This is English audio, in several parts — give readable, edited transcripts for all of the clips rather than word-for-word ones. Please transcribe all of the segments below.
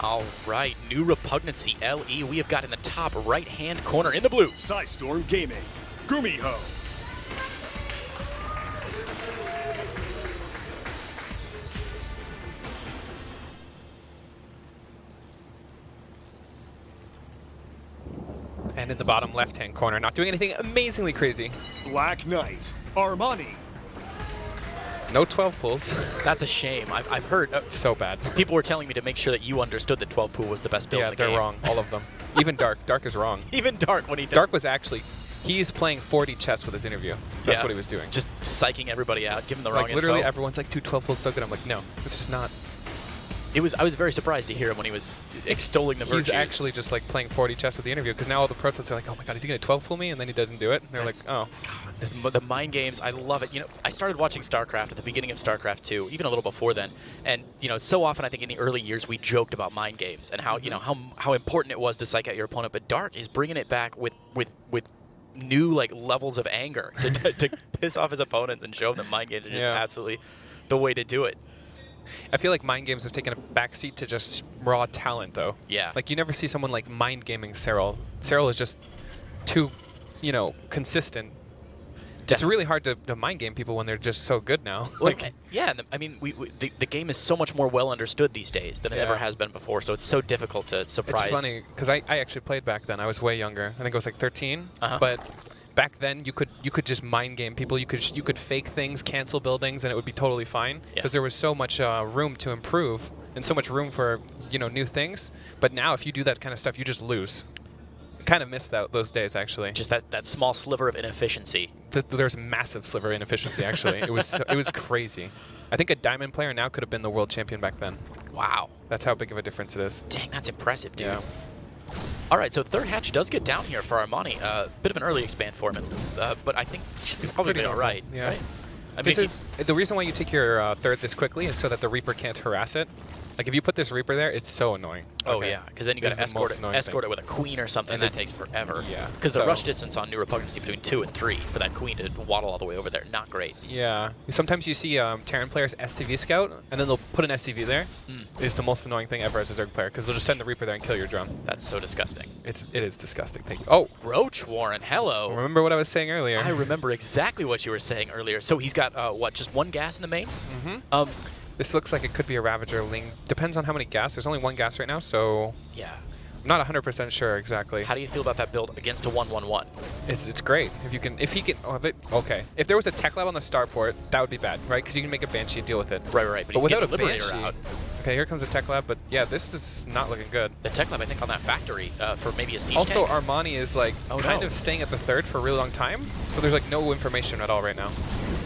All right, new Repugnancy LE we have got in the top right-hand corner in the blue. Storm Gaming, GuMiho. And in the bottom left-hand corner, not doing anything amazingly crazy. Black Knight, Armani. No 12 pulls. That's a shame. I've heard So bad. people were telling me to make sure that you understood that 12 pool was the best build in the game. Yeah, they're wrong, all of them. Even Dark. Dark is wrong. Even Dark when he does. Dark was actually, he's playing 4D chess with his interview. That's Yeah. what he was doing. Just psyching everybody out, giving the wrong Like literally info. everyone's like, dude, 12 pulls so good. I'm like, no, it's just not. I was very surprised to hear him when he was extolling the virtues. He's actually just like playing 4D chess with the interview because now all the protests are like, oh my god, is he going to 12 pull me? And then he doesn't do it. And they're like, oh. God, the mind games, I love it. You know, I started watching StarCraft at the beginning of StarCraft 2, even a little before then. And, you know, so often I think in the early years we joked about mind games and how, you know, how important it was to psych out your opponent. But Dark is bringing it back with new, like, levels of anger to piss off his opponents and show them that mind games are just absolutely the way to do it. I feel like mind games have taken a backseat to just raw talent, though. Yeah. Like, you never see someone like mind gaming Serral. Serral is just too, you know, consistent. It's really hard to mind game people when they're just so good now. Like, yeah, I mean, the game is so much more well understood these days than it ever has been before, so it's so difficult to surprise. It's funny, because I actually played back then. I was way younger. I think I was like 13. Uh-huh. But back then, you could just mind game people. You could fake things, cancel buildings, and it would be totally fine. Because there was so much room to improve and so much room for, you know, new things. But now, if you do that kind of stuff, you just lose. Kind of missed those days, actually. Just that small sliver of inefficiency. There's a massive sliver of inefficiency, actually. it was crazy. I think a diamond player now could have been the world champion back then. Wow. That's how big of a difference it is. Dang, that's impressive, dude. Yeah. All right, so third hatch does get down here for Armani. Bit of an early expand for him, but I think he should probably be all right. Yeah. Right? I This mean, is the reason why you take your third this quickly is so that the Reaper can't harass it. Like, if you put this Reaper there, it's so annoying. Oh, yeah, because then you got to escort it with a queen or something, and that takes forever. Yeah. Because the rush distance on new Repugnancy between 2 and 3 for that queen to waddle all the way over there, not great. Yeah. Sometimes you see Terran players SCV scout, and then they'll put an SCV there. It's the most annoying thing ever as a Zerg player, because they'll just send the Reaper there and kill your drone. That's so disgusting. It is disgusting. Thank you. Oh! Roach Warren, hello. Remember what I was saying earlier. I remember exactly what you were saying earlier. So he's got, what, just one gas in the main? Mm-hmm. This looks like it could be a Ravager Ling. Depends on how many gas. There's only one gas right now, so yeah, I'm not 100% sure exactly. How do you feel about that build against a 1-1-1? It's great if he can. Okay, if there was a tech lab on the starport, that would be bad, right? Because you can make a Banshee and deal with it. Right. But he's without a Liberator Banshee, out. Okay, here comes a tech lab, but yeah, this is not looking good. The tech lab, I think, on that factory for maybe a siege Also, tank. Armani is like kind of staying at the third for a really long time, so there's like no information at all right now.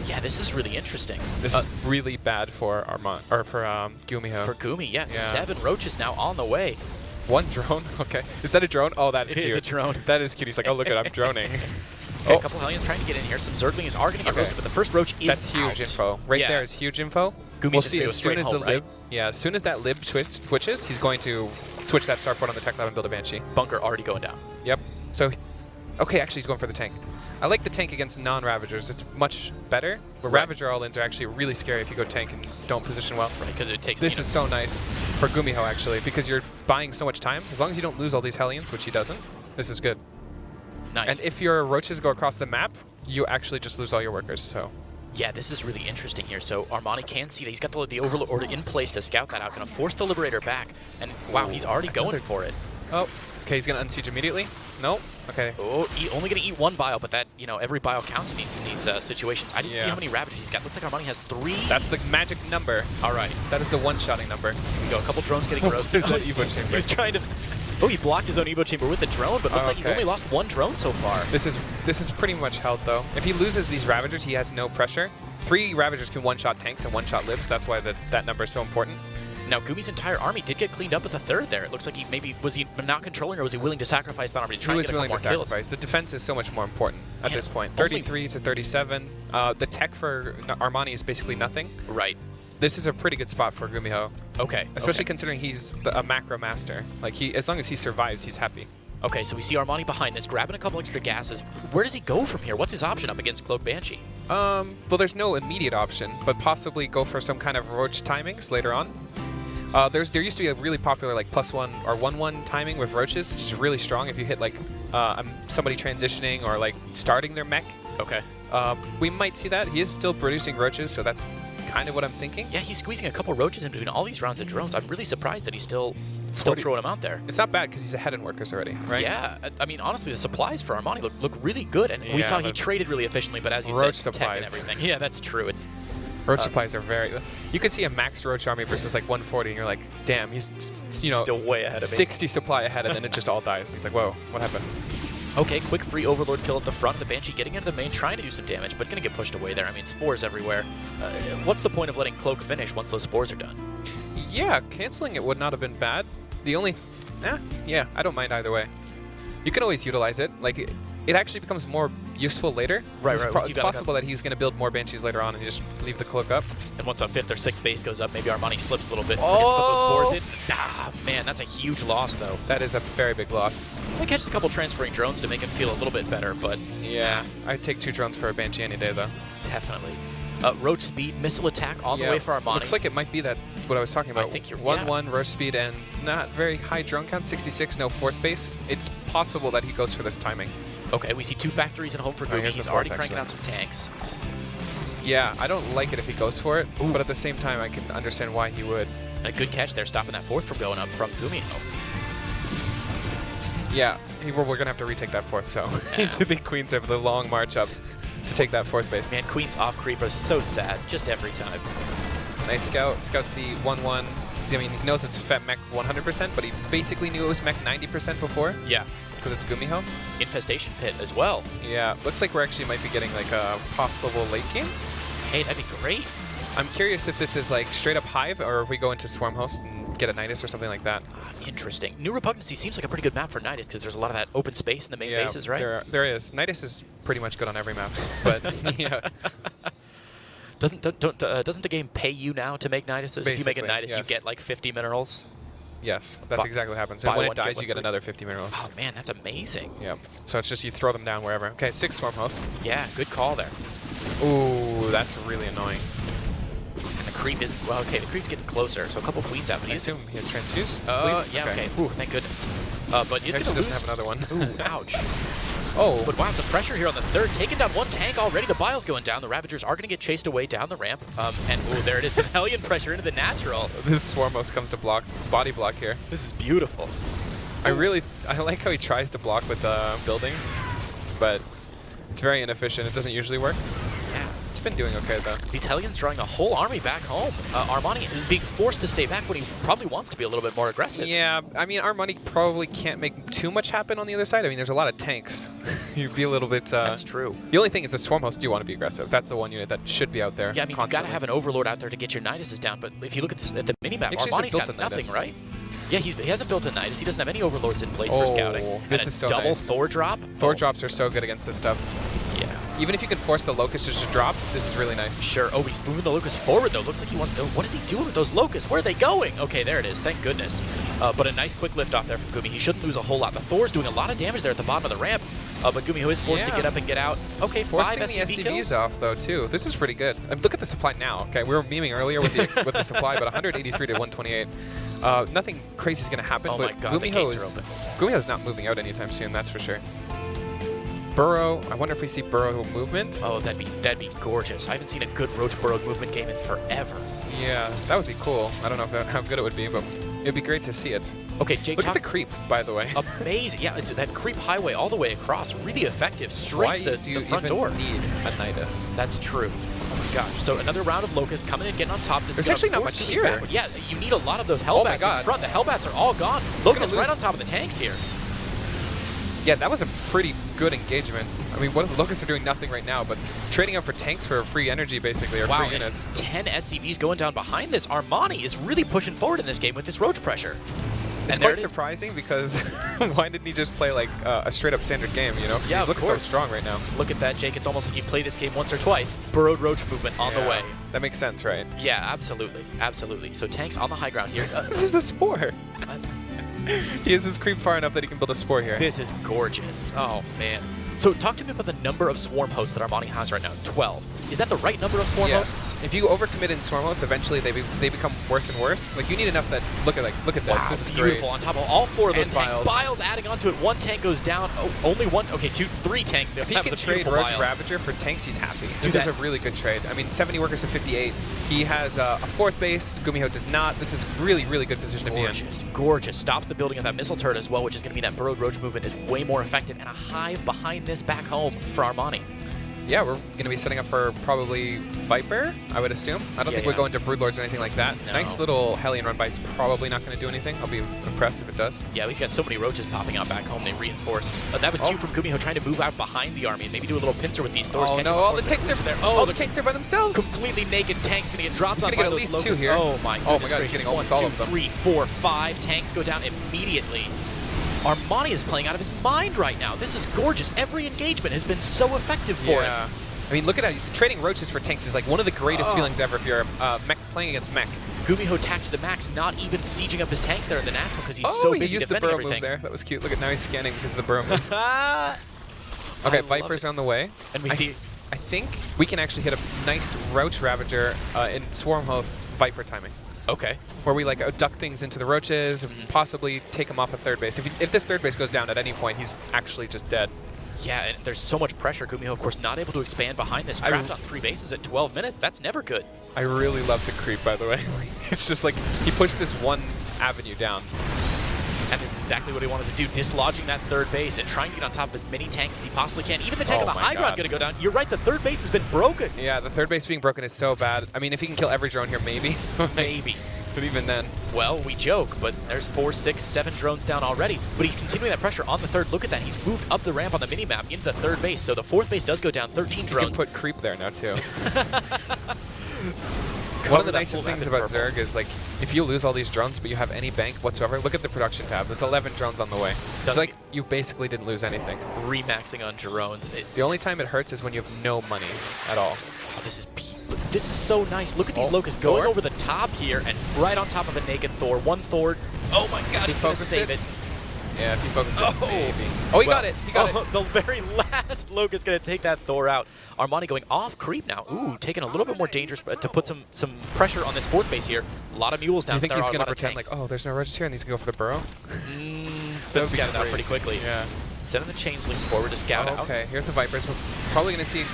Yeah, this is really interesting. This is really bad for GuMiho. For Gumi, yeah. 7 roaches now on the way. One drone? Okay. Is that a drone? Oh, that's cute. It is a drone. That is cute. He's like, oh, look at I'm droning. Okay, a couple Hellions trying to get in here. Some Zerglings are going to get roasted, but the first roach is That's huge info. Right there is huge info. Gumi's we'll see as soon as the home, lib. Yeah, as soon as that lib twitches, he's going to switch that starport on the tech lab and build a Banshee. Bunker already going down. Yep. So, okay, actually he's going for the tank. I like the tank against non-Ravagers. It's much better. But Ravager all-ins are actually really scary if you go tank and don't position well. Right, because it takes... This is so nice for GuMiho, actually, because you're buying so much time. As long as you don't lose all these Hellions, which he doesn't, this is good. Nice. And if your roaches go across the map, you actually just lose all your workers, so... Yeah, this is really interesting here. So Armani can see that he's got the Overlord in place to scout that out. Going to force the Liberator back. And wow, he's already going for it. Oh, okay, he's going to unsiege immediately? No? Okay. Oh, only going to eat 1 bio, but that, you know, every bio counts in these situations. I didn't see how many Ravagers he's got. Looks like Armani has 3. That's the magic number. All right. That is the one-shotting number. Here we go. A couple drones getting roasted. There's that Evo chamber. He was trying to... Oh, he blocked his own Evo chamber with the drone, but looks like he's only lost 1 drone so far. This is pretty much held, though. If he loses these Ravagers, he has no pressure. 3 Ravagers can one-shot tanks and one-shot libs. That's why that number is so important. Now, Gumi's entire army did get cleaned up at the third there. It looks like was he not controlling, or was he willing to sacrifice that army to try and get a couple more kills? He was willing to sacrifice. The defense is so much more important at this point. 33 to 37. The tech for Armani is basically nothing. Right. This is a pretty good spot for GuMiho. Okay. Especially considering he's a macro master. Like, as long as he survives, he's happy. Okay, so we see Armani behind this, grabbing a couple extra gases. Where does he go from here? What's his option up against Cloak Banshee? Well, there's no immediate option, but possibly go for some kind of roach timings later on. There used to be a really popular like +1 or 1-1 timing with roaches, which is really strong if you hit like somebody transitioning or like starting their mech. Okay. We might see that. He is still producing roaches, so that's kind of what I'm thinking. Yeah, he's squeezing a couple roaches in between all these rounds of drones. I'm really surprised that he's still throwing them out there. It's not bad because he's ahead in workers already, right? Yeah, I mean, honestly, the supplies for Armani look really good, and we saw he traded really efficiently, but as you roach said, supplies. tech and everything. Yeah, that's true. It's roach supplies are very... You can see a maxed roach army versus like 140, and you're like, damn, he's, you know, still way ahead of me. 60 supply ahead, and then it just all dies. He's like, whoa, what happened? Okay, quick free Overlord kill at the front. The Banshee getting into the main, trying to do some damage, but going to get pushed away there. I mean, spores everywhere. What's the point of letting Cloak finish once those spores are done? Yeah, canceling it would not have been bad. The only... yeah, I don't mind either way. You can always utilize it. Like, it actually becomes more useful later. Right. It's possible that he's going to build more Banshees later on and just leave the Cloak up. And once a 5th or 6th base goes up, maybe Armani slips a little bit. Oh! Just put those spores in. Ah, man, that's a huge loss, though. That is a very big loss. He catches a couple transferring drones to make him feel a little bit better, but... Yeah, I'd take 2 drones for a Banshee any day, though. Definitely. Roach speed, missile attack on the way for Armani. Looks like it might be that what I was talking about. I think you're 1-1 roach speed and not very high drone count, 66, no 4th base. It's possible that he goes for this timing. Okay, we see 2 factories and a home for GuMiho. He's already cranking out some tanks. Yeah, I don't like it if he goes for it, but at the same time, I can understand why he would. A good catch there, stopping that 4th from going up from GuMiho. Yeah, we're going to have to retake that 4th, so the Queens have the long march up to take that 4th base. Man, Queen's off creeper is so sad, just every time. Nice scout. Scout's the 1-1. I mean, he knows it's Fat Mech 100%, but he basically knew it was Mech 90% before. Yeah. Because it's GuMiho. Infestation pit as well. Yeah, looks like we're actually might be getting like a possible late game. Hey, that'd be great. I'm curious if this is like straight up Hive or if we go into Swarm Host and get a Nidus or something like that. Interesting. New Repugnancy seems like a pretty good map for Nidus because there's a lot of that open space in the main bases, right? There is. Nidus is pretty much good on every map, but yeah. Doesn't the game pay you now to make Niduses? If you make a Nidus, yes. you get like 50 minerals. Yes, that's exactly what happens. And when it dies, you get free. another 50 minerals. Oh man, that's amazing. Yep. So it's just you throw them down wherever. Okay, 6 Swarm Hosts. Yeah, good call there. Ooh, that's really annoying. And the creep isn't... Well, okay, the creep's getting closer, so a couple queens out. But I assume he has transfuse, yeah, please? okay. Ooh, thank goodness. But he's going to doesn't have another one. Ooh, ouch. Oh. But wow, some pressure here on the 3rd. Taking down 1 tank already. The Bile's going down. The Ravagers are going to get chased away down the ramp. And ooh, there it is. Some Hellion pressure into the natural. This Swarmos comes to block, body block here. This is beautiful. I like how he tries to block with buildings, but it's very inefficient. It doesn't usually work. Yeah. It's been doing okay, though. These Hellions drawing a whole army back home. Armani is being forced to stay back when he probably wants to be a little bit more aggressive. Yeah, I mean, Armani probably can't make too much happen on the other side. I mean, there's a lot of tanks. You'd be a little bit... That's true. The only thing is the Swarm Host do want to be aggressive. That's the one unit that should be out there. Yeah, I mean, you've got to have an Overlord out there to get your Niduses down, but if you look at the minimap, Armani's got nothing, right? Yeah, he hasn't built a Nidus. He doesn't have any Overlords in place for scouting. This is so double nice. Thor drop. Thor drops are so good against this stuff. Yeah. Even if you can force the Locust just to drop, this is really nice. Sure. Oh, he's moving the Locust forward, though. Looks like he wants... Oh, what is he doing with those Locusts? Where are they going? Okay, there it is. Thank goodness. But a nice quick lift off there from GuMiho. He shouldn't lose a whole lot. The Thor's doing a lot of damage there at the bottom of the ramp. But GuMiho is forced to get up and get out. Okay, forcing 5 the SCVs kills. off, though, too. This is pretty good. Look at the supply now. Okay, we were memeing earlier with the, with the supply, but 183 to 128. Nothing crazy is going to happen, Oh but my God, the gates are open. GuMiho's not moving out anytime soon, that's for sure. Burrow, I wonder if we see Burrow movement. Oh, that'd be gorgeous. I haven't seen a good Roach Burrow movement game in forever. Yeah, that would be cool. I don't know if how good it would be, but it'd be great to see it. Okay, Jake, look at the creep, by the way. Amazing. Yeah, it's that creep highway all the way across. Really effective. Straight to the front door. Why do you even need a Nidus? That's true. Oh my gosh. So another round of Locust coming in, getting on top. There's actually not much here. Backward. Yeah, you need a lot of those Hellbats in front. The Hellbats are all gone. Locust right on top of the tanks here. Yeah, that was a pretty good engagement. I mean, what Locusts are doing nothing right now, but trading out for tanks for free energy, basically, or free units. 10 SCVs going down behind this. Armani is really pushing forward in this game with this Roach pressure. It's quite surprising because why didn't he just play like a straight up standard game, you know? Yeah, he looks so strong right now. Look at that, Jake. It's almost like you play this game once or twice. Burrowed Roach movement on the way. That makes sense, right? Yeah, absolutely. Absolutely. So tanks on the high ground here. This is a spore. He has his creep far enough that he can build a spore here. This is gorgeous. Oh, man. So talk to me about the number of swarm hosts that Armani has right now. 12. Is that the right number of swarm hosts? If you overcommit in swarm hosts, eventually they become worse and worse. Like you need enough that look at this. Wow, This is beautiful. great. On top of all 4 of those And tanks. Biles. Biles adding onto it. 1 tank goes down. Oh, only 1. Okay, 3 tanks. If he can trade Roach Ravager for tanks, he's happy. This is a really good trade. I mean, 70 workers to 58. He has a 4th base. GuMiho does not. This is really, really good position to be in. Gorgeous. Stops the building of that missile turret as well, which is going to mean that burrowed roach movement is way more effective, and a hive behind this back home for Armani. Yeah, we're going to be setting up for probably Viper, I would assume. I don't think we're going to Broodlords or anything like that. No. Nice little Hellion run by's probably not going to do anything. I'll be impressed if it does. Yeah, he's got so many roaches popping out back home. They reinforce. That was cute from GuMiho trying to move out behind the army and maybe do a little pincer with these Thors. Oh no, all the tanks are there. All the tanks are by themselves. Completely naked tanks going to get dropped He's on going to by get at those least 2 locusts. here. Oh my goodness God, he's getting almost 1, all 2, of them. 3, 4, 5 tanks go down immediately. Armani is playing out of his mind right now. This is gorgeous. Every engagement has been so effective for him. I mean, look at how trading roaches for tanks is like one of the greatest feelings ever if you're mech playing against mech. GuMiho tacked to the max, not even sieging up his tanks there in the natural because he's so busy he used the defending burrow everything. move there. That was cute. Look at now he's scanning because of the burrow move. I Okay, love Viper's it. on the way. And we see... I think we can actually hit a nice Roach Ravager in Swarm Host Viper timing. Okay. Where we like duck things into the roaches and possibly take him off at 3rd base. If this 3rd base goes down at any point, he's actually just dead. Yeah, and there's so much pressure. GuMiho, of course, not able to expand behind this. Trapped on 3 bases at 12 minutes. That's never good. I really love the creep, by the way. It's just like he pushed this one avenue down. And this is exactly what he wanted to do, dislodging that 3rd base and trying to get on top of as many tanks as he possibly can. Even the tank on the high ground going to go down. You're right, the 3rd base has been broken. Yeah, the 3rd base being broken is so bad. I mean, if he can kill every drone here, maybe. Maybe. But even then. Well, we joke, but there's 4, 6, 7 drones down already. But he's continuing that pressure on the 3rd. Look at that. He's moved up the ramp on the mini-map into the 3rd base. So the 4th base does go down, 13 drones. You can put creep there now, too. One of the nicest things about Zerg is, like, if you lose all these drones but you have any bank whatsoever, look at the production tab. There's 11 drones on the way. It's like you basically didn't lose anything. Remaxing on drones. The only time it hurts is when you have no money at all. Oh, this is so nice. Look at these locusts going over the top here and right on top of a naked Thor. 1 Thor. Oh my god, he's going to save it. Yeah, if he focused it, maybe. Oh, he got it. He got it. The very last locust going to take that Thor out. Armani going off creep now. Ooh, taking a little bit more dangerous to put some pressure on this 4th base here. A lot of mules down there. Do you think he's going to pretend like, oh, there's no roaches here and he's going to go for the burrow? It's been scouted out pretty quickly. Yeah. Sending the changelings forward to scout out. Okay, here's the Vipers. We're probably going to see...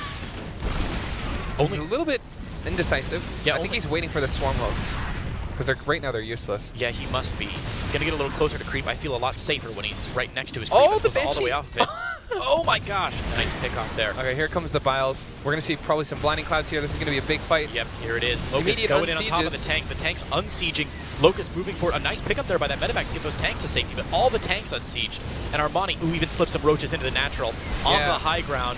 He's a little bit indecisive. Yeah, I think he's waiting for the Swarm Host. Because right now they're useless. Yeah, he must be. Gonna get a little closer to creep. I feel a lot safer when he's right next to his creep. Oh, the all the way off of it. Oh my gosh, nice pick off there. Okay, here comes the Biles. We're gonna see probably some blinding clouds here. This is gonna be a big fight. Yep, here it is. Locust going in on top of the tanks. The tanks unsieging. Locust moving forward. A nice pickup there by that medevac to get those tanks to safety, but all the tanks unsieged. And Armani, who even slipped some roaches into the natural on the high ground,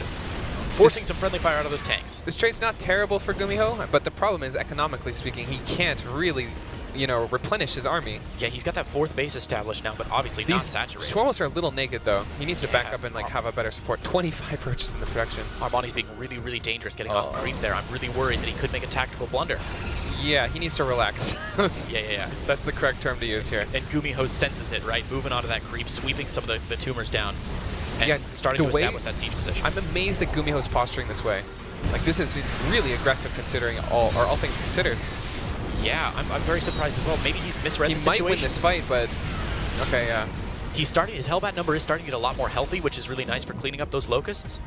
forcing some friendly fire out of those tanks. This trade's not terrible for GuMiho, but the problem is, economically speaking, he can't really, you know, replenish his army. Yeah, he's got that 4th base established now, but obviously not saturated. Swarmos are a little naked, though. He needs to back up and like have a better support. 25 roaches in the production. Armani's being really, really dangerous getting off creep there. I'm really worried that he could make a tactical blunder. Yeah, he needs to relax. Yeah. That's the correct term to use here. And GuMiho senses it, right? Moving onto that creep, sweeping some of the tumors down. And starting to establish that siege position. I'm amazed that GuMiho's posturing this way. Like, this is really aggressive considering all things considered. Yeah, I'm very surprised as well. Maybe he's misread the situation. He might win this fight, but okay, yeah. He's starting. His Hellbat number is starting to get a lot more healthy, which is really nice for cleaning up those locusts.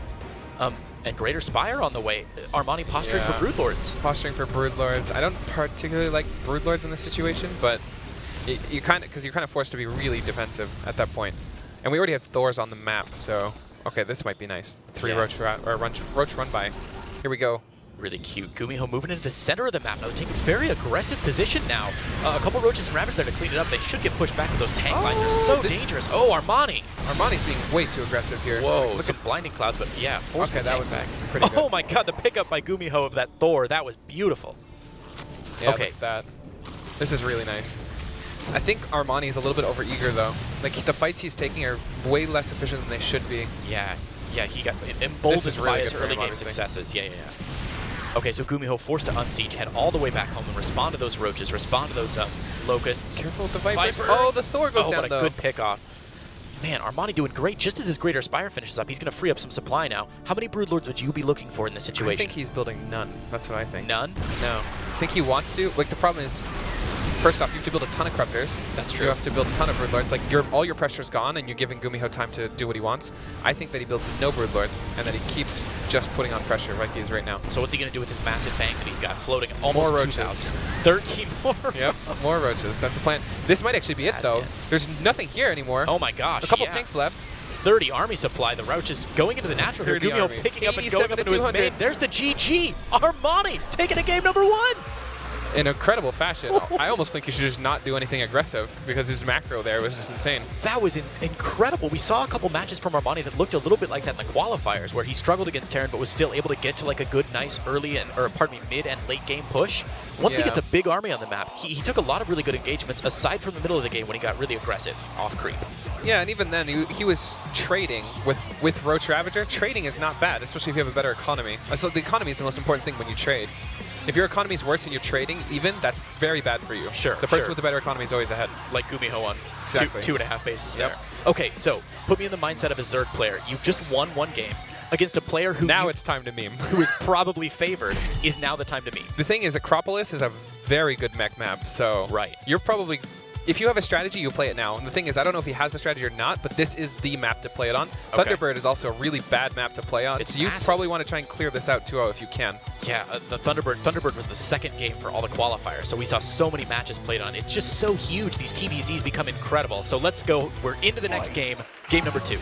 And Greater Spire on the way. Armani posturing for Broodlords. Posturing for Broodlords. I don't particularly like Broodlords in this situation, but you're kind of forced to be really defensive at that point. And we already have Thors on the map, so okay, this might be nice. 3 Roach run by. Here we go. Really cute. GuMiho moving into the center of the map now. They're taking a very aggressive position now. A couple roaches and rabbits there to clean it up. They should get pushed back, but those tank lines are so dangerous. Oh, Armani. Armani's being way too aggressive here. Whoa, look at blinding clouds, but yeah, forced the that was back. Pretty good. Oh my god, the pickup by GuMiho of that Thor, that was beautiful. Yeah, okay. This is really nice. I think Armani is a little bit overeager, though. Like, the fights he's taking are way less efficient than they should be. Yeah, he got emboldened by his early game successes. Yeah. Okay, so GuMiho forced to unsiege, head all the way back home and respond to those roaches, respond to those locusts. Careful with the Vipers. Vipers. Oh, the Thor goes down, but though. a good pick off. Man, Armani doing great. Just as his Greater Spire finishes up, he's going to free up some supply now. How many Broodlords would you be looking for in this situation? I think he's building none. That's what I think. None? No. I think he wants to. Like, the problem is, first off, you have to build a ton of Corruptors. That's true. You have to build a ton of Broodlords. Like, all your pressure's gone, and you're giving GuMiho time to do what he wants. I think that he builds no Broodlords, and that he keeps just putting on pressure like he is right now. So what's he going to do with his massive bank that he's got floating at almost More 2,000? roaches. 13 more? Yep, more roaches. That's the plan. This might actually be it, though. Man. There's nothing here anymore. Oh my gosh, A couple yeah. tanks left. 30 army supply. The Roaches going into the natural here. 30 GuMiho army. picking up and 87 going up to into his 200. main. There's the GG. Armani taking a game number 1. In incredible fashion. I almost think he should just not do anything aggressive because his macro there was just insane. That was incredible. We saw a couple matches from Armani that looked a little bit like that in the qualifiers, where he struggled against Terran but was still able to get to like a good, nice early mid and late game push. Once he gets a big army on the map, he took a lot of really good engagements aside from the middle of the game when he got really aggressive off creep. Yeah, and even then, he was trading with Roach Ravager. Trading is not bad, especially if you have a better economy. So the economy is the most important thing when you trade. If your economy is worse and you're trading, even, that's very bad for you. Sure. The person with the better economy is always ahead. Like GuMiho on Exactly. 2.5 bases there. Okay, so put me in the mindset of a Zerg player. You've just won one game against a player who Now it's time to meme. who is probably favored. Is now the time to meme. The thing is, Acropolis is a very good mech map, so Right. you're probably... If you have a strategy, you play it now. And the thing is, I don't know if he has a strategy or not, but this is the map to play it on. Okay. Thunderbird is also a really bad map to play on, It's so you massive. probably want to try and clear this out 2-0 if you can. Yeah, the Thunderbird was the second game for all the qualifiers, so we saw so many matches played on. It's just so huge. These TvZs become incredible. So let's go. We're into the next game, game number 2.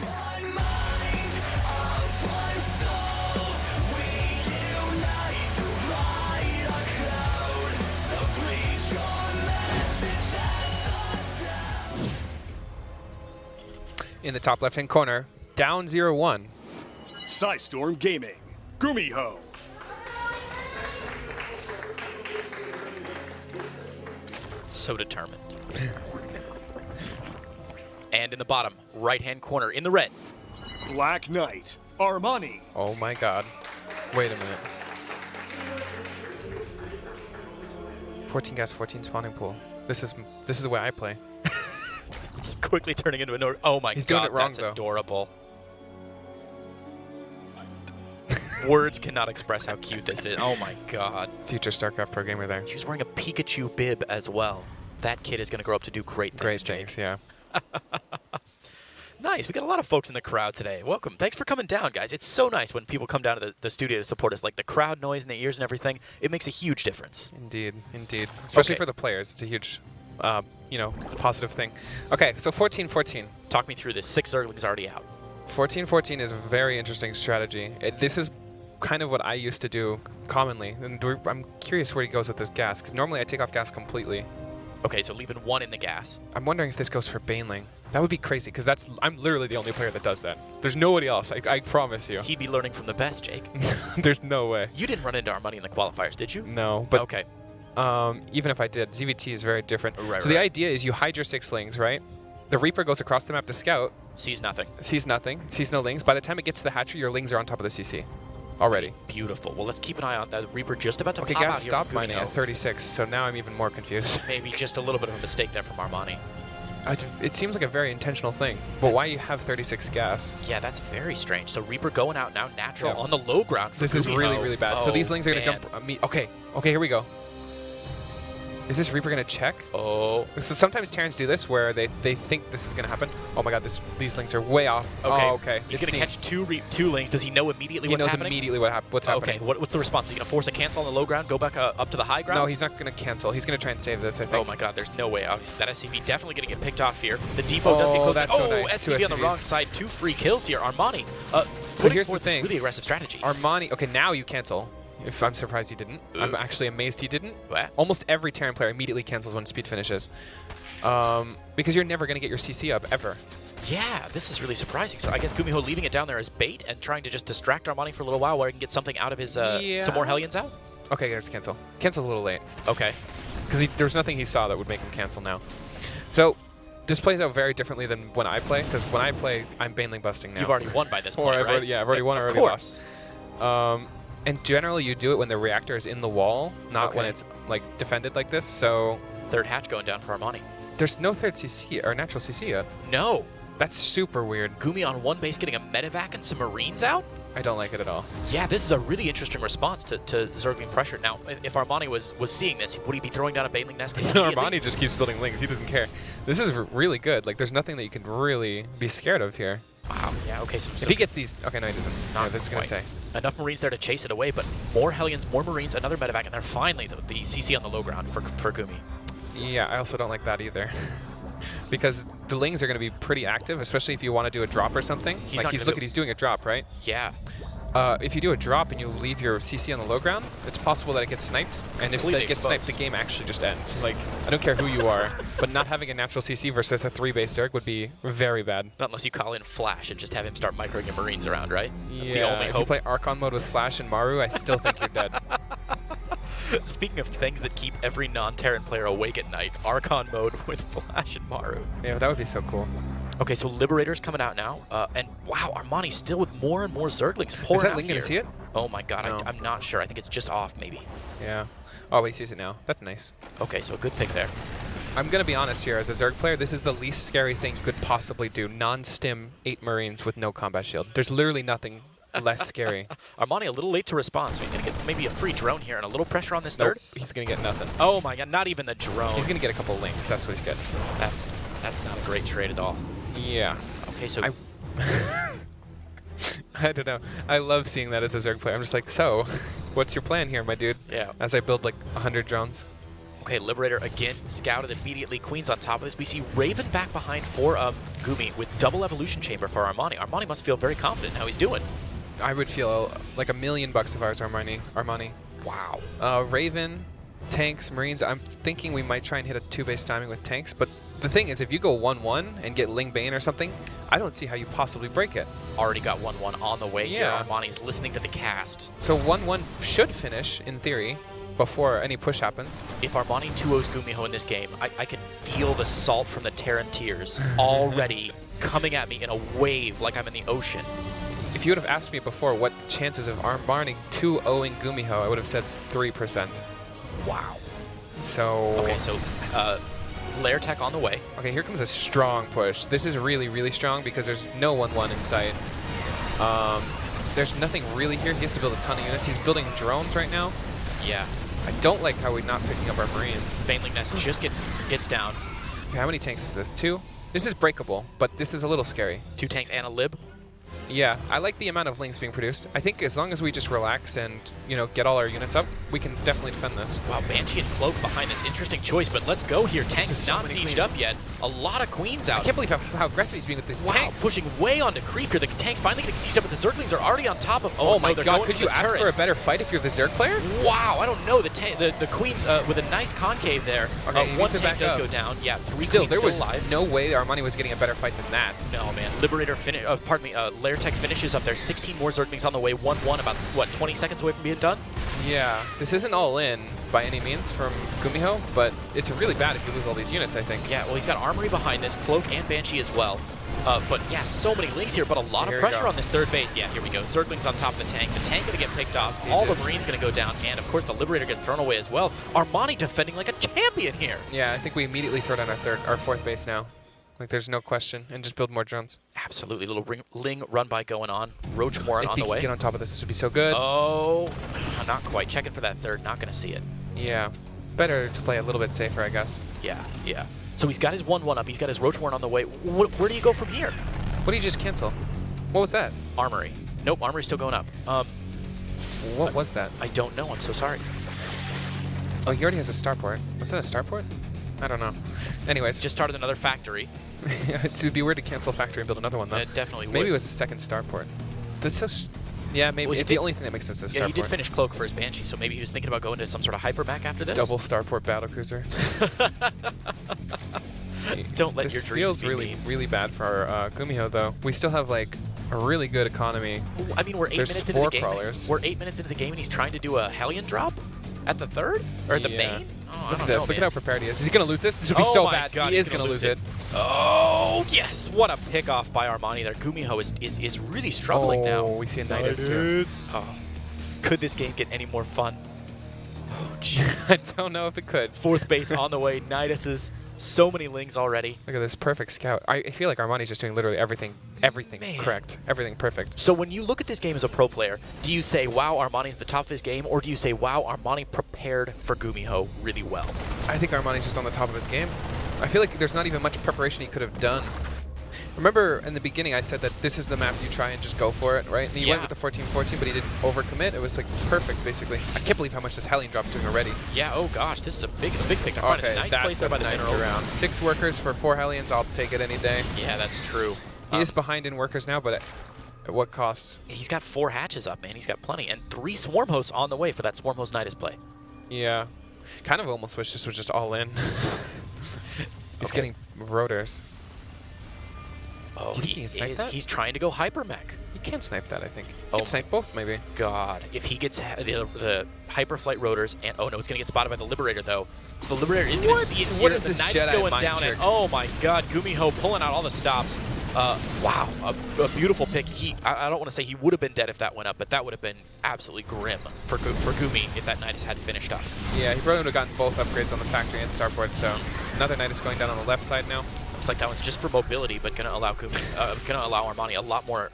In the top left-hand corner, down 0-1. Storm Gaming, GuMiho. So determined. And in the bottom right-hand corner, in the red, Black Knight, Armani. Oh my god. Wait a minute. 14 gas, 14 spawning pool. This is the way I play. he's quickly turning into an. Oh my He's god, doing it wrong, that's though. adorable. Words cannot express how cute this is. Oh my god. Future StarCraft pro gamer there. She was wearing a Pikachu bib as well. That kid is going to grow up to do great things. Great Jake. things, yeah. Nice. We got a lot of folks in the crowd today. Welcome. Thanks for coming down, guys. It's so nice when people come down to the studio to support us. Like the crowd noise in the ears and everything. It makes a huge difference. Indeed, indeed. Especially Okay. for the players. It's a huge, positive thing. Okay, so 14-14. Talk me through this. 6 Zerglings already out. 14-14 is a very interesting strategy. This is kind of what I used to do commonly. And I'm curious where he goes with this gas, because normally I take off gas completely. Okay, so leaving 1 in the gas. I'm wondering if this goes for Baneling. That would be crazy, because I'm literally the only player that does that. There's nobody else, I promise you. He'd be learning from the best, Jake. There's no way. You didn't run into Armani in the qualifiers, did you? No, but Okay. even if I did, ZVT is very different. Right, so the right. idea is you hide your 6 lings, right? The Reaper goes across the map to scout, Sees nothing. sees nothing, sees no lings. By the time it gets to the hatchery, your lings are on top of the CC already. Beautiful. Well, let's keep an eye on that Reaper just about to Okay, pop out gas here stopped from mining GuMiho. at 36, so now I'm even more confused. Maybe just a little bit of a mistake there from Armani. It seems like a very intentional thing, but why you have 36 gas? Yeah, that's very strange. So Reaper going out now, natural Yeah. on the low ground. For This is GuMiho. really, really bad. So these Oh, lings are going to man. jump. Okay, here we go. Is this Reaper going to check? Oh. So sometimes Terrans do this where they think this is going to happen. Oh my god, these links are way off. Okay. Oh, okay. He's It's going to seen. catch two lings. Does he know immediately He what's knows happening? immediately what's Okay. happening. What's the response? Is he going to force a cancel on the low ground, go back up to the high ground? No, he's not going to cancel. He's going to try and save this, I think. Oh my god, there's no way. Obviously, that SCV definitely going to get picked off here. The depot does get close. that's so nice. Two SCV on the wrong SCVs. side. 2 free kills here. Armani. So here's the forth thing. Really aggressive strategy. Armani, okay, now you cancel. If I'm surprised he didn't. I'm actually amazed he didn't. What? Almost every Terran player immediately cancels when speed finishes. Because you're never going to get your CC up, ever. Yeah, this is really surprising. So I guess GuMiho leaving it down there as bait and trying to just distract Armani for a little while where he can get something out of his, some more Hellions out? Okay, there's cancel. Cancel's a little late. Okay. Because there was nothing he saw that would make him cancel now. So, this plays out very differently than when I play, because when I play, I'm Baneling busting now. You've already won by this point, I've right? already won or Of already course. lost. And generally you do it when the reactor is in the wall, not when Okay. it's like defended like this, so... Third hatch going down for Armani. There's no third CC, or natural CC yet. No. That's super weird. Gumi on one base getting a medevac and some Marines out? I don't like it at all. Yeah, this is a really interesting response to Zergling pressure. Now, if Armani was seeing this, would he be throwing down a Baneling Nest immediately? Armani just keeps building Lings. He doesn't care. This is really good. Like, there's nothing that you can really be scared of here. Wow, yeah, okay. So if he gets these... Okay, no, he doesn't. Not Yeah, that's going to say. Enough Marines there to chase it away, but more Hellions, more Marines, another medevac, and they're finally the CC on the low ground for Gumi. Yeah, I also don't like that either. Because the Lings are going to be pretty active, especially if you want to do a drop or something. He's doing a drop, right? Yeah. If you do a drop and you leave your CC on the low ground, it's possible that it gets sniped. And if that gets sniped, the game actually just ends. Like, I don't care who you are, but not having a natural CC versus a 3-base Zerg would be very bad. Not unless you call in Flash and just have him start microing your Marines around, right? That's yeah, the only if hope. you play Archon mode with Flash and Maru, I still think you're dead. Speaking of things that keep every non-Terran player awake at night, Archon mode with Flash and Maru. Yeah, that would be so cool. Okay, so Liberator's coming out now, and wow, Armani still with more and more Zerglings pouring Is that out Ling here. gonna see it? Oh my god, No. I'm not sure. I think it's just off, maybe. Yeah. Oh, he sees it now. That's nice. Okay, so a good pick there. I'm going to be honest here. As a Zerg player, this is the least scary thing you could possibly do. Non-stim 8 Marines with no combat shield. There's literally nothing less scary. Armani a little late to respond, so he's going to get maybe a free drone here and a little pressure on this Nope, third. he's going to get nothing. Oh my god, not even the drone. He's going to get a couple Lings. That's what he's getting. That's not a great trade at all. Yeah. Okay, so... I don't know. I love seeing that as a Zerg player. I'm just like, so, what's your plan here, my dude? Yeah. As I build like 100 drones. Okay, Liberator again scouted immediately. Queen's on top of this. We see Raven back behind for Gumi with double evolution chamber for Armani. Armani must feel very confident in how he's doing. I would feel like $1 million if I was Armani. Wow. Raven, tanks, Marines. I'm thinking we might try and hit a 2-base timing with tanks, but the thing is, if you go 1-1 and get Ling Bane or something, I don't see how you possibly break it. Already got 1-1 on the way Yeah. here. Armani is listening to the cast. So 1-1 should finish, in theory, before any push happens. If Armani 2-0s GuMiho in this game, I can feel the salt from the Terran tears already coming at me in a wave like I'm in the ocean. If you would have asked me before what chances of Armani 2-0ing GuMiho, I would have said 3%. Wow. So... Okay, so Lair Tech on the way. Okay, here comes a strong push. This is really, really strong because there's no 1-1 in sight. There's nothing really here. He has to build a ton of units. He's building drones right now. Yeah. I don't like how we're not picking up our Marines. Baneling Nest just gets down. Okay, how many tanks is this? 2? This is breakable, but this is a little scary. 2 tanks and a lib. Yeah, I like the amount of Lings being produced. I think as long as we just relax and, you know, get all our units up, we can definitely defend this. Wow, Banshee and Cloak behind this. Interesting choice, but let's go here. Tanks so not many sieged queens. up yet. A lot of queens out. I can't believe how aggressive he's being with these Wow, tanks. pushing way onto creep here. The tanks finally getting sieged up, but the Zerglings are already on top of... Oh no, my they're god, going could to you the ask turret. for a better fight if you're the Zerg player? Wow, I don't know. The queens with a nice concave there. Okay, he one needs to tank back does up. go down. Yeah, 3 Still, queens there was alive. no way Armani was getting a better fight than that. No, man. Liberator Lair Tech finishes up there. 16 more Zerglings on the way. 1-1, about, what, 20 seconds away from being done? Yeah, this isn't all in by any means from GuMiho, but it's really bad if you lose all these units, I think. Yeah, well, he's got Armory behind this, Cloak and Banshee as well. But yeah, so many links here, but a lot Here of we pressure go. on this third base. Yeah, here we go. Zerglings on top of the tank. The tank going to get picked off. All the Sieges. Marines going to go down. And, of course, the Liberator gets thrown away as well. Armani defending like a champion here. Yeah, I think we immediately throw down our 4th base now. Like, there's no question, and just build more drones. Absolutely. Little Ling run by going on. Roach Warren on the way. Get on top of this would be so good. Oh, not quite. Checking for that third. Not going to see it. Yeah. Better to play a little bit safer, I guess. Yeah, yeah. So he's got his 1-1 up. He's got his Roach Warren on the way. Where do you go from here? What did you just cancel? What was that? Armory. Nope, Armory's still going up. What was that? I don't know. I'm so sorry. Oh, he already has a starport. Was that a starport? I don't know. Anyways, Just started another factory. it would be weird to cancel a factory and build another one, though. It definitely would. Maybe it was a second starport. That's so... Yeah, maybe. Well, It's the only thing that makes sense is starport. Yeah, he did finish Cloak for his Banshee, so maybe he was thinking about going to some sort of hyperback after this. Double starport battlecruiser. Don't let this your dreams feels be really, memes. really bad for our GuMiho, though. We still have, like, a really good economy. I mean, we're 8 There's minutes into the 4 game. crawlers. We're 8 minutes into the game, and he's trying to do a Hellion drop at the third? Or at the Yeah. main? Oh, I Look don't at this. know, Look at man. how prepared he is. Is he going to lose this? This would be Oh so my bad. God, He he's is going gonna to lose it. Oh, yes. What a pick off by Armani there. GuMiho is really struggling now. Oh, we see a Nidus, too. Oh. Could this game get any more fun? Oh, I jeez. don't know if it could. 4th base on the way. Nidus is So many Lings already. Look at this perfect scout. I feel like Armani's just doing literally everything Man. correct. Everything perfect. So when you look at this game as a pro player, do you say, wow, Armani's the top of his game, or do you say, wow, Armani prepared for GuMiho really well? I think Armani's just on the top of his game. I feel like there's not even much preparation he could have done. Remember in the beginning I said that this is the map you try and just go for it, right? And he went with the 14-14, but he didn't overcommit. It was like perfect, basically. I can't believe how much this Hellion drop's doing already. Yeah, oh gosh, this is a big pick. Okay, Okay, nice place there by the nice minerals. round. 6 workers for 4 Hellions, I'll take it any day. Yeah, that's true. He is behind in workers now, but at what cost? He's got 4 hatches up, man. He's got plenty. And 3 Swarm Hosts on the way for that Swarm Host Nidus play. Yeah. Kind of almost wish this was just all in. He's getting rotors. Oh, He snipe that? He's trying to go Hyper Mech. He can't snipe that, I think. He Oh can snipe both, maybe. God, if he gets the Hyper Flight Rotors, and oh no, it's going to get spotted by the Liberator, though. So the Liberator is going to see it here. What is the this Knight's Jedi going mind down, tricks? and oh my God, GuMiho pulling out all the stops. Wow, a beautiful pick. I don't want to say he would have been dead if that went up, but that would have been absolutely grim for Gumi if that Nidus had finished up. Yeah, he probably would have gotten both upgrades on the factory and starboard, so another Nidus going down on the left side now. Looks like that one's just for mobility, but going to allow Armani a lot more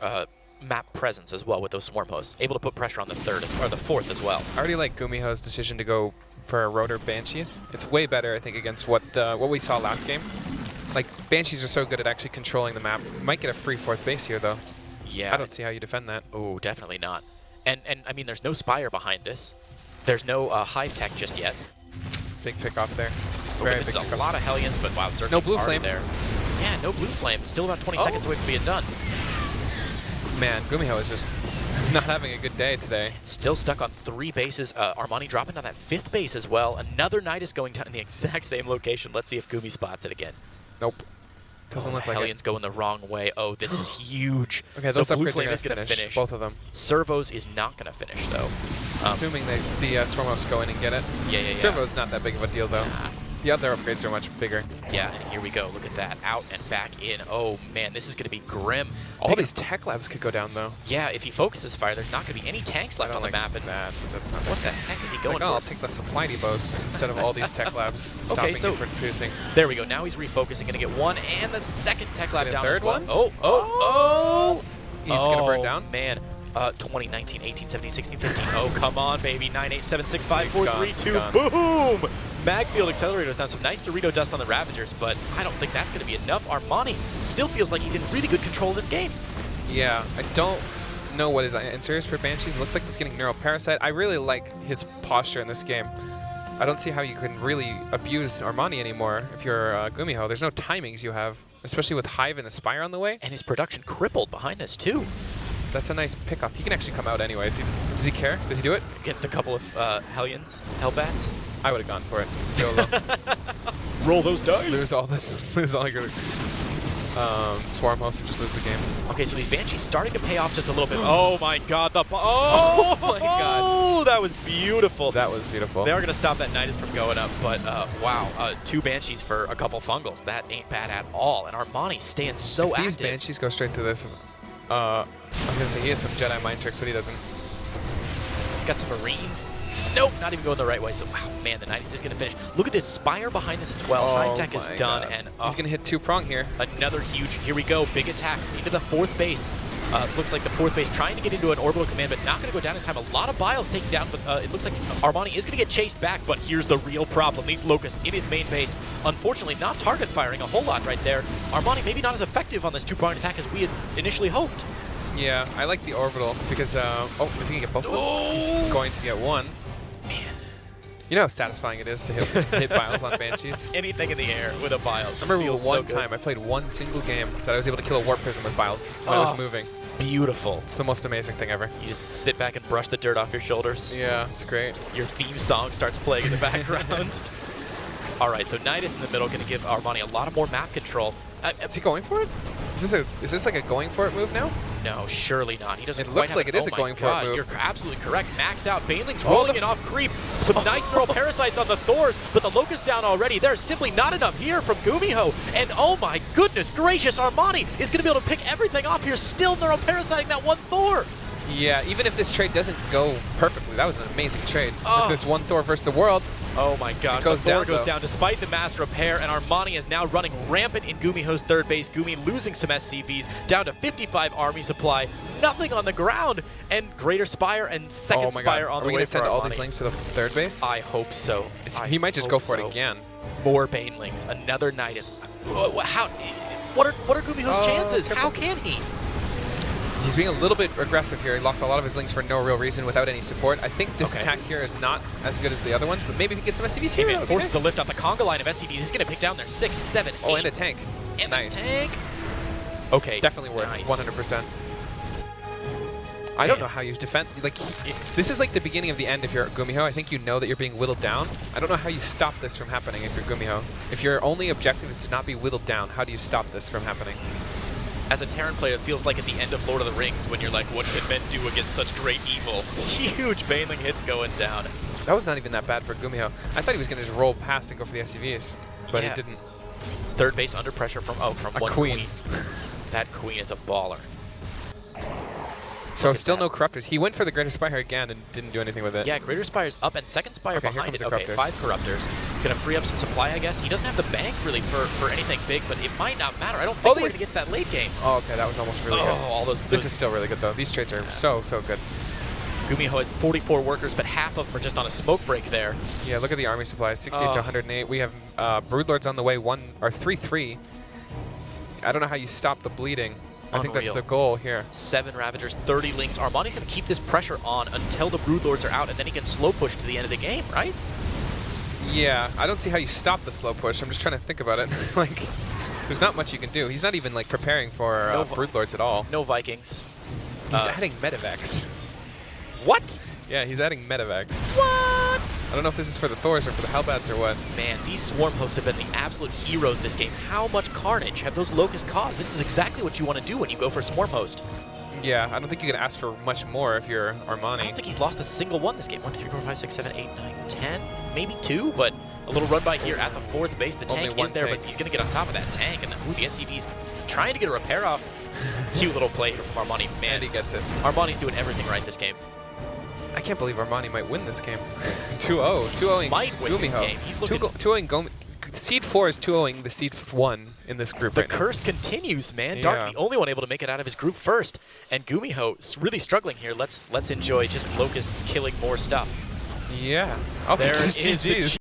map presence as well with those Swarm Hosts. Able to put pressure on the the fourth as well. I already like GuMiho's decision to go for a rotor Banshees. It's way better, I think, against what we saw last game. Like, Banshees are so good at actually controlling the map. Might get a free 4th base here, though. Yeah. I don't see how you defend that. Oh, definitely not. And I mean, there's no Spire behind this. There's no Hive Tech just yet. Big pick off there. Okay, this is a lot of Hellions, but wow, Zerk's No blue already flame there. Yeah, no blue flame. Still about 20 seconds away from being done. Man, GuMiho is just not having a good day today. Still stuck on 3 bases. Armani dropping down that 5th base as well. Another Nidus going down in the exact same location. Let's see if Gumi spots it again. Nope. Doesn't look like it. Hellions going the wrong way. Oh, this is huge. Okay, those so blue upgrades flame are is going going to to finish. both of them. Servos is not going to finish, though. Assuming the Swarmos go in and get it. Yeah. Servo's not that big of a deal, though. Nah. The other upgrades are much bigger. Yeah, and here we go. Look at that. Out and back in. Oh, man, this is going to be grim. All these tech labs could go down, though. Yeah, if he focuses fire, there's not going to be any tanks left on the map. And that's not what the heck is he going like, for? I'll take the supply depots instead of all these tech labs stopping so it from producing. There we go. Now he's refocusing. Going to get 1 and the 2nd tech lab down third as well. one? Oh! He's going to burn down? Man. 20, 19, 18, 17, 16, 15. Oh, come on, baby. 9, 8, 7, 6, 5, 4, 3, 2. Boom! Magfield Accelerator's done some nice Dorito dust on the Ravagers, but I don't think that's going to be enough. Armani still feels like he's in really good control of this game. Yeah, I don't know what his answer is for Banshees. It looks like he's getting Neuroparasite. I really like his posture in this game. I don't see how you can really abuse Armani anymore if you're GuMiho. There's no timings you have, especially with Hive and Aspire on the way. And his production crippled behind this, too. That's a nice pickoff. He can actually come out anyways. Does he care? Does he do it? Against a couple of Hellions, Hellbats. I would have gone for it. YOLO. Roll those dice. Lose all your Swarm Host and just lose the game. Okay, so these Banshees starting to pay off just a little bit. Oh my God! Oh my God! Oh, that was beautiful. That was beautiful. They are going to stop that Nidus from going up, but wow, 2 Banshees for a couple Fungals. That ain't bad at all. And Armani staying so active. These Banshees go straight to this. I was going to say he has some Jedi mind tricks, but he doesn't. He's got some Marines. Nope, not even going the right way. So, wow, man, the Nidus is going to finish. Look at this Spire behind this as well. Hive Tech is done. God. And he's going to hit 2-prong here. Another huge, here we go, big attack into the 4th base. Looks like the 4th base trying to get into an orbital command, but not going to go down in time. A lot of Biles taken down, but it looks like Armani is going to get chased back. But here's the real problem. These Locusts in his main base, unfortunately not target firing a whole lot right there. Armani maybe not as effective on this 2-pronged attack as we had initially hoped. Yeah, I like the orbital because, oh, is he going to get both of them? He's going to get 1. Man. You know how satisfying it is to hit Biles on Banshees? Anything in the air with a Bile. I remember one time I played one single game that I was able to kill a Warp Prism with Biles when I was moving. Beautiful. It's the most amazing thing ever. You just sit back and brush the dirt off your shoulders. Yeah, it's great. Your theme song starts playing in the background. All right, so Nidus in the middle going to give Armani a lot of more map control. Is he going for it? Is this like a going for it move now? No, surely not. He doesn't. It looks like it is a going for it move. You're absolutely correct. Maxed out. Baneling's rolling it off creep. Some nice neural parasites on the Thors, but the Locust down already. There's simply not enough here from GuMiho. And oh my goodness gracious, Armani is going to be able to pick everything off here. Still neural parasiting that one Thor. Yeah, even if this trade doesn't go perfectly that was an amazing trade. Oh. With this one Thor versus the world. Oh my gosh, goes the Thor down, goes though. down despite the mass repair, and Armani is now running rampant in GuMiho's third base. Gumi losing some SCVs, down to 55 army supply, nothing on the ground, and Greater Spire and second Spire on Are the we way going to for send all Armani. these links to the third base? I hope so. He might just go for it again. More Banelings, another Nidus. How? What are GuMiho's chances? careful. How can he? He's being a little bit aggressive here. He lost a lot of his links for no real reason without any support. I think this attack here is not as good as the other ones, but maybe if he gets some SCVs here, Hey man, forces to lift out the conga line of SCVs. He's going to pick down their 6, 7, 8. Oh, and a tank. And nice. the tank. Okay. Definitely worth nice. 100%. I don't know how you defend. Like, this is like the beginning of the end if you're GuMiho. I think you know that you're being whittled down. I don't know how you stop this from happening if you're GuMiho. If your only objective is to not be whittled down, how do you stop this from happening? As a Terran player, it feels like at the end of Lord of the Rings when you're like, what can men do against such great evil? Huge Baneling hits going down. That was not even that bad for GuMiho. I thought he was going to just roll past and go for the SCVs, but Yeah. he didn't. Third base under pressure from A one queen. That queen is a baller. So Look at still that. no Corruptors. He went for the Greater Spire again and didn't do anything with it. Yeah, Greater Spire's up and second Spire Okay, here behind comes it. the Okay, Corruptors. 5 Corruptors. Gonna free up some supply, I guess. He doesn't have the bank really for anything big, but it might not matter. I don't think we're these- gonna get to that late game. Oh, okay, that was almost really good. All those. This is still really good, though. These trades are so good. GuMiho has 44 workers, but half of them are just on a smoke break there. Yeah, look at the army supplies, 68 to 108. We have Broodlords on the way, 3-3. I don't know how you stop the bleeding. I think that's Unreal. the goal here. 7 Ravagers, 30 Lings. Armani's gonna keep this pressure on until the Broodlords are out, and then he can slow push to the end of the game, right? Yeah, I don't see how you stop the slow push. I'm just trying to think about it. Like, there's not much you can do. He's not even like preparing for No Broodlords at all. No Vikings. He's adding Medivacs. What? Yeah, he's adding Medivacs. What? I don't know if this is for the Thors or for the Hellbats or what. Man, these Swarm Hosts have been the absolute heroes this game. How much carnage have those Locusts caused? This is exactly what you want to do when you go for Swarm Host. Yeah, I don't think you can ask for much more if you're Armani. I don't think he's lost a single one this game. 1, 2, 3, 4, 5, 6, 7, 8, 9, 10, maybe 2, but a little run by here at the 4th base. The Only tank one is there, tank. but he's going to get on top of that tank. And the SCV's trying to get a repair off. Cute little play here from Armani. Man, And he gets it. Armani's doing everything right this game. I can't believe Armani might win this game. 2-0. 2-0ing Might win this GuMiho. game. He's looking- 2-0ing Seed 4 is 2-0ing the Seed 1 in this group The right now. curse continues, man. Dark, Yeah. the only one able to make it out of his group first. And GuMiho really struggling here. Let's enjoy just Locusts killing more stuff. Yeah. Okay, There just is the GG's.